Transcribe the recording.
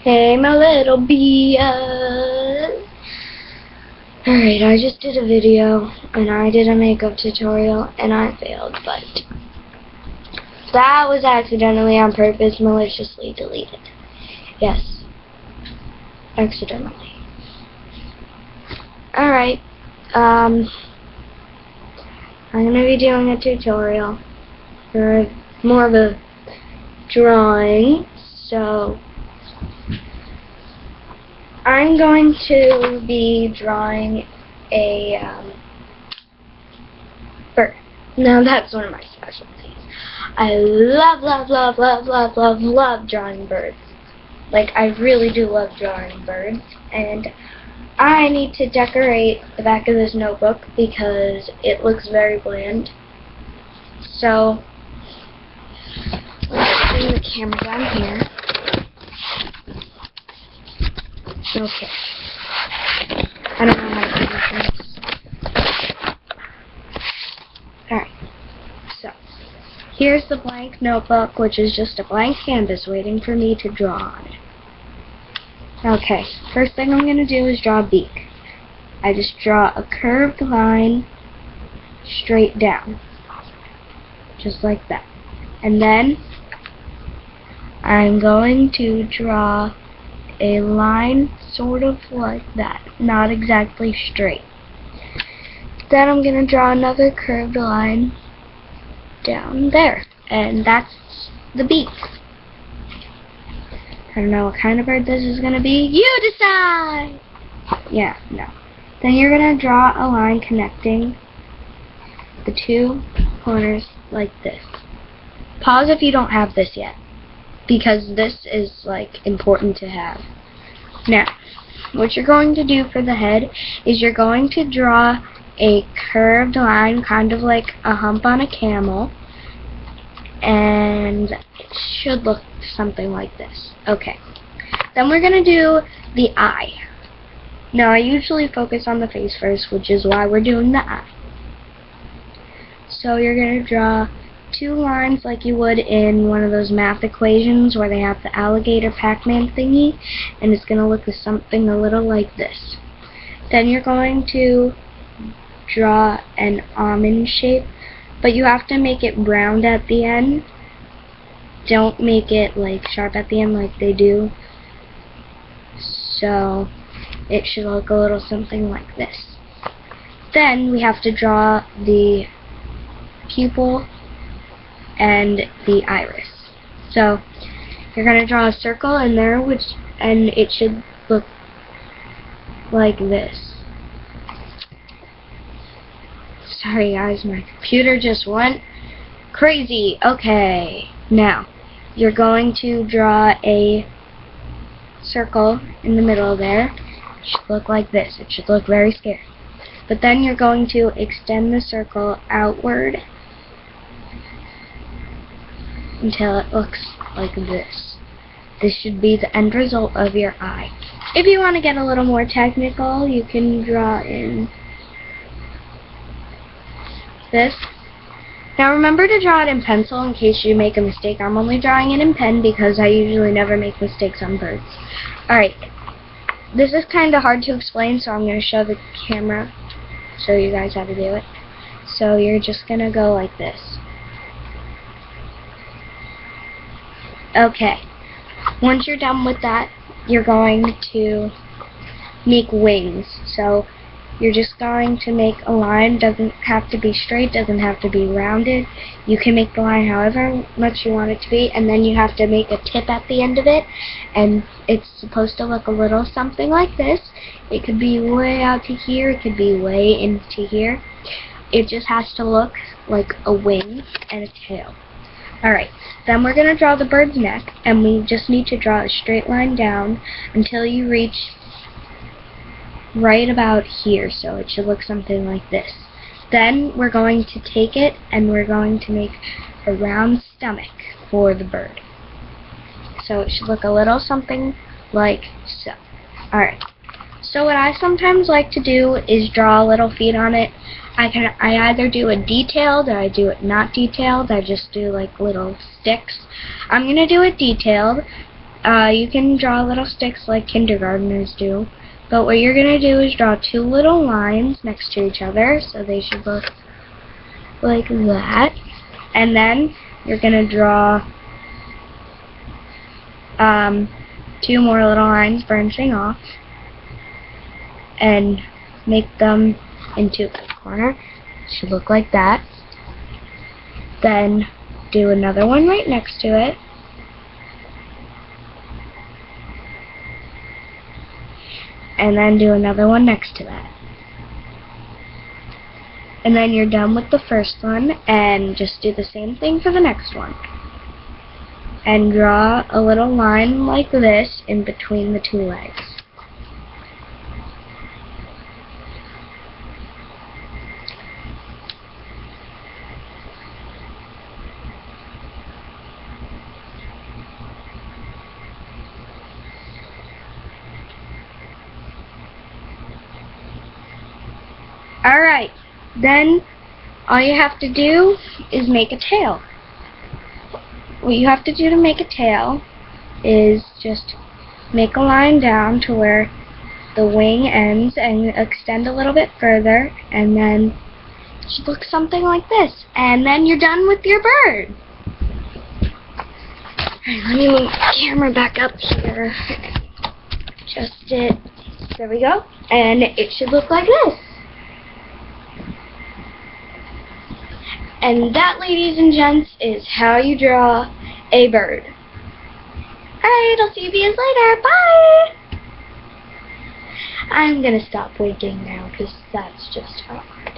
Hey, my little bee. Alright, I just did a video, and I did a makeup tutorial, and I failed, but that was accidentally on purpose, maliciously deleted. Yes. Accidentally. Alright, I'm gonna be doing a tutorial for more of a drawing, so I'm going to be drawing a bird. Now that's one of my specialties. I love drawing birds. Like, I really do love drawing birds, and I need to decorate the back of this notebook because it looks very bland. So, let's bring the camera down here. Okay. I don't know how to do this. Alright. So, here's the blank notebook, which is just a blank canvas waiting for me to draw on it. Okay, first thing I'm going to do is draw a beak. I just draw a curved line straight down. Just like that. And then, I'm going to draw a line sort of like that, not exactly straight. Then I'm going to draw another curved line down there, and that's the beak. I don't know what kind of bird this is going to be. You decide! Yeah, no. Then you're going to draw a line connecting the two corners like this. Pause if you don't have this yet, because this is like important to have. Now, what you're going to do for the head is you're going to draw a curved line, kind of like a hump on a camel, and it should look something like this. Okay. Then we're going to do the eye. Now, I usually focus on the face first, which is why we're doing the eye. So you're going to draw two lines like you would in one of those math equations where they have the alligator Pac-Man thingy, and it's going to look something a little like this. Then you're going to draw an almond shape, but you have to make it round at the end. Don't make it like sharp at the end like they do. So it should look a little something like this. Then we have to draw the pupil and the iris. So you're going to draw a circle in there, and it should look like this. Sorry guys, my computer just went crazy. Okay, now you're going to draw a circle in the middle there. It should look like this. It should look very scary. But then you're going to extend the circle outward until it looks like this. This should be the end result of your eye. If you want to get a little more technical, you can draw in this. Now remember to draw it in pencil in case you make a mistake. I'm only drawing it in pen because I usually never make mistakes on birds. Alright, this is kind of hard to explain, so I'm going to show the camera, show you guys how to do it. So you're just going to go like this. Okay, once you're done with that, you're going to make wings. So you're just going to make a line. Doesn't have to be straight, doesn't have to be rounded. You can make the line however much you want it to be, and then you have to make a tip at the end of it, and it's supposed to look a little something like this. It could be way out to here, it could be way into here. It just has to look like a wing and a tail. Alright, then we're going to draw the bird's neck, and we just need to draw a straight line down until you reach right about here, so it should look something like this. Then we're going to take it and we're going to make a round stomach for the bird. So it should look a little something like so. Alright, so what I sometimes like to do is draw little feet on it. I either do it detailed or I do it not detailed. I just do like little sticks. I'm going to do it detailed. You can draw little sticks like kindergartners do, but what you're going to do is draw two little lines next to each other, so they should look like that. And then you're going to draw two more little lines branching off and make them into a corner. It should look like that. Then do another one right next to it. And then do another one next to that. And then you're done with the first one, and just do the same thing for the next one. And draw a little line like this in between the two legs. Alright, then all you have to do is make a tail. What you have to do to make a tail is just make a line down to where the wing ends and extend a little bit further, and then it should look something like this. And then you're done with your bird. Alright, let me move the camera back up here. Adjust it. There we go. And it should look like this. And that, ladies and gents, is how you draw a bird. Alright, I'll see you guys later. Bye! I'm gonna stop winking now because that's just hard.